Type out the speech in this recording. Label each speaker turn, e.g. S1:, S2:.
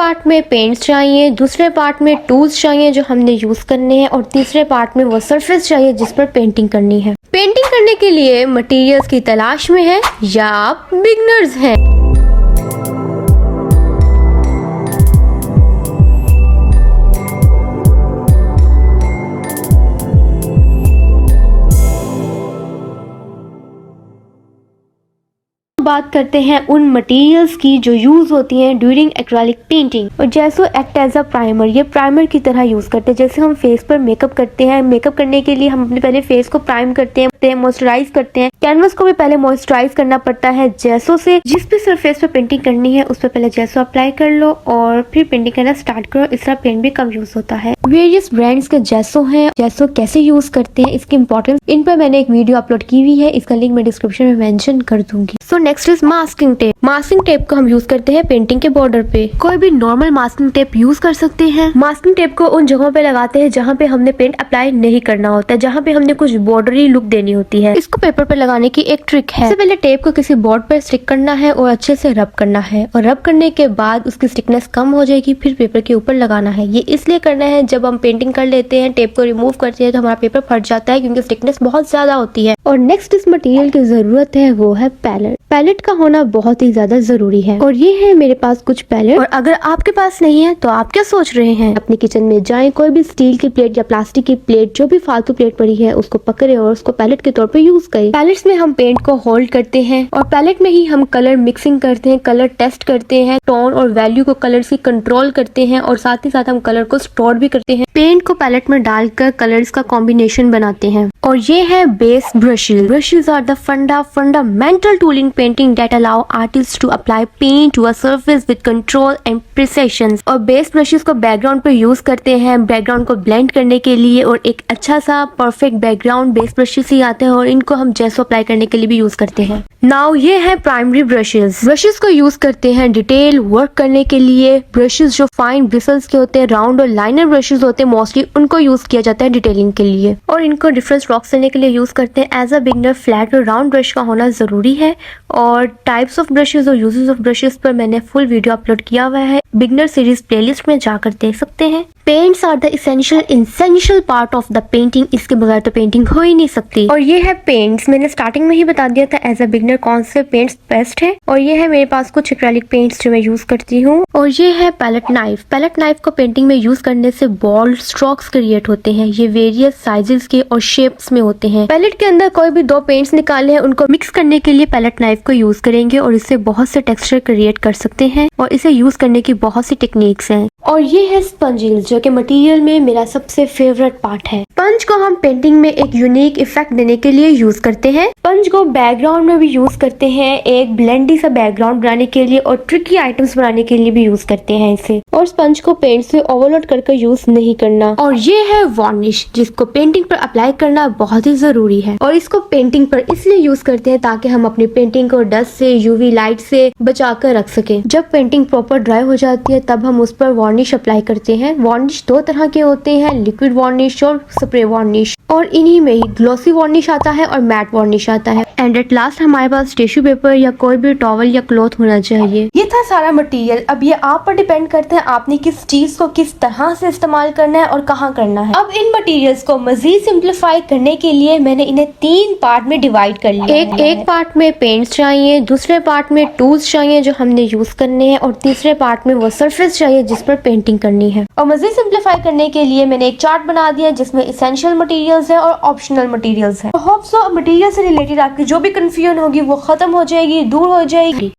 S1: Part में paints चाहिए, दूसरे पार्ट में टूल्स चाहिए जो हमने यूज करने हैं, और तीसरे पार्ट में वो सरफेस चाहिए जिस पर पेंटिंग करनी है। पेंटिंग करने के लिए मटेरियल्स की तलाश में है या आप बिगनर्स हैं? बात करते हैं उन मटेरियल्स की जो यूज होती हैं ड्यूरिंग एक्रेलिक पेंटिंग, और जैसो एक्ट एज अ प्राइमर। ये प्राइमर की तरह यूज करते हैं। जैसे हम फेस पर मेकअप करते हैं, मेकअप करने के लिए हम अपने पहले फेस को प्राइम करते हैं, मॉइस्चराइज करते हैं। कैनवस को भी पहले मॉइस्चराइज करना पड़ता है जैसो से। जिस भी सरफेस पे पेंटिंग करनी है उस पर पहले जैसो अप्लाई कर लो और फिर पेंटिंग करना स्टार्ट करो। इस तरह पेंट भी कम यूज होता है। वेरियस ब्रांड्स के जैसो हैं, जैसो कैसे यूज करते हैं, इसकी इंपॉर्टेंस, इन पर मैंने एक वीडियो अपलोड की हुई है, इसका लिंक मैं डिस्क्रिप्शन में मेंशन कर दूंगी। So next is masking tape. Masking tape को हम यूज करते हैं पेंटिंग के बॉर्डर पे। कोई भी नॉर्मल मास्किंग टेप यूज कर सकते हैं। मास्किंग टेप को उन जगहों पे लगाते हैं जहाँ पे हमने पेंट अप्लाई नहीं करना होता है, जहाँ पे हमने कुछ बॉर्डरी लुक देनी होती है। इसको पेपर पे लगाने की एक ट्रिक है। सबसे पहले टेप को किसी बोर्ड पर स्टिक करना है और अच्छे से रब करना है, और रब करने के बाद उसकी स्टिकनेस कम हो जाएगी, फिर पेपर के ऊपर लगाना है। ये इसलिए करना है, जब हम पेंटिंग कर लेते हैं, टेप को रिमूव करते हैं तो हमारा पेपर फट जाता है क्योंकि स्टिकनेस बहुत ज्यादा होती है। और नेक्स्ट इस मटेरियल की जरूरत है वो है पैलेट। पैलेट का होना बहुत ही ज्यादा जरूरी है, और ये है मेरे पास कुछ पैलेट। और अगर आपके पास नहीं है तो आप क्या सोच रहे हैं? अपने किचन में जाएं, कोई भी स्टील की प्लेट या प्लास्टिक की प्लेट, जो भी फालतू प्लेट पड़ी है उसको पकड़े और उसको पैलेट के तौर पे यूज करें। पैलेट्स में हम पेंट को होल्ड करते हैं और पैलेट में ही हम कलर मिक्सिंग करते हैं, कलर टेस्ट करते हैं, टोन और वैल्यू को कलर्स की कंट्रोल करते हैं, और साथ ही साथ हम कलर को स्टोर भी करते हैं। पेंट को पैलेट में डालकर कलर्स का कॉम्बिनेशन बनाते हैं। और ये है base brushes. Brushes are the fundamental tool in painting that allow artist to apply paint to a surface with control and precision. और बेस ब्रशेस को बैकग्राउंड पे यूज करते हैं बैकग्राउंड को ब्लेंड करने के लिए, और एक अच्छा सा परफेक्ट बैकग्राउंड बेस ब्रशेस ही आते हैं, और इनको हम जैसो अप्लाई करने के लिए भी यूज करते हैं। नाउ ये है प्राइमरी ब्रशेस। ब्रशेस को यूज करते हैं डिटेल वर्क करने के लिए। ब्रशेस जो फाइन ब्रिसल्स के होते हैं, राउंड और लाइनर ब्रशेस होते हैं मोस्टली, उनको यूज किया जाता है डिटेलिंग के लिए, और इनको डिफरेंट स्ट्रोक्स देने के लिए यूज करते हैं। एज अ बिगनर फ्लैट और राउंड ब्रश का होना जरूरी है, और टाइप्स ऑफ ब्रशेस और यूजेस ऑफ ब्रशेस पर मैंने फुल वीडियो अपलोड किया हुआ है, बिगनर सीरीज प्लेलिस्ट में जाकर देख सकते हैं। Paints are the essential part of the painting. इसके बगैर तो पेंटिंग हो ही नहीं सकती। और ये है पेंट्स। मैंने स्टार्टिंग में ही बता दिया था एज अ बिगनर कौन से पेंट्स बेस्ट है। और ये है मेरे पास कुछ एक्रेलिक पेंट्स जो मैं यूज करती हूँ। और ये है पैलेट नाइफ। पैलेट नाइफ को पेंटिंग में यूज करने से बोल्ड स्ट्रोक्स क्रिएट होते हैं। ये वेरियस साइजेस के और शेप्स में होते हैं। पैलेट के अंदर कोई भी दो पेंट्स निकाले हैं, उनको मिक्स करने के लिए पैलेट नाइफ को यूज करेंगे, और इससे बहुत से टेक्सचर क्रिएट कर सकते हैं, और इसे यूज करने की बहुत सी टेक्निक्स हैं। और ये है स्पंजिल्स, जो कि मटेरियल में मेरा सबसे फेवरेट पार्ट है। स्पंज को हम पेंटिंग में एक यूनिक इफेक्ट देने के लिए यूज करते हैं। स्पंज को बैकग्राउंड में भी यूज करते हैं, एक ब्लेंडी सा बैकग्राउंड बनाने के लिए, और ट्रिकी आइटम्स बनाने के लिए भी यूज करते हैं इसे। और स्पंज को पेंट से ओवरलोड करके यूज नहीं करना। और ये है वार्निश, जिसको पेंटिंग पर अप्लाई करना बहुत ही जरूरी है, और इसको पेंटिंग पर इसलिए यूज करते हैं ताकि हम अपनी पेंटिंग को डस्ट से, यूवी लाइट से बचा कर रख सके। जब पेंटिंग प्रॉपर ड्राई हो जाती है तब हम उस पर वार्निश अप्लाई करते हैं। वार्निश दो तरह के होते हैं, लिक्विड वार्निश और स्प्रे वार्निश, और इन्हीं में ही ग्लॉसी वार्निश आता है और मैट वार्निश आता है। एंड एट लास्ट हमारे पास टिश्यू पेपर या कोई भी टॉवल या क्लॉथ होना चाहिए। ये था सारा मटेरियल। अब ये आप पर डिपेंड करता है आपने किस चीज को किस तरह से इस्तेमाल करना है और कहाँ करना है। अब इन मटेरियल्स को मजीद सिंप्लीफाई करने के लिए मैंने इन्हें 3 पार्ट में डिवाइड कर लिया। एक पार्ट में पेंट्स चाहिए, दूसरे पार्ट में टूल्स चाहिए जो हमने यूज करने हैं, और तीसरे पार्ट में वो सरफेस चाहिए जिस पर पेंटिंग करनी है। और मजीद सिंप्लीफाई करने के लिए मैंने एक चार्ट बना दिया जिसमें एसेंशियल मटेरियल्स है और ऑप्शनल मटेरियल्स है। होप सो मटेरियल से रिलेटेड आपकी जो भी कंफ्यूजन होगी वो खत्म हो जाएगी, दूर हो जाएगी।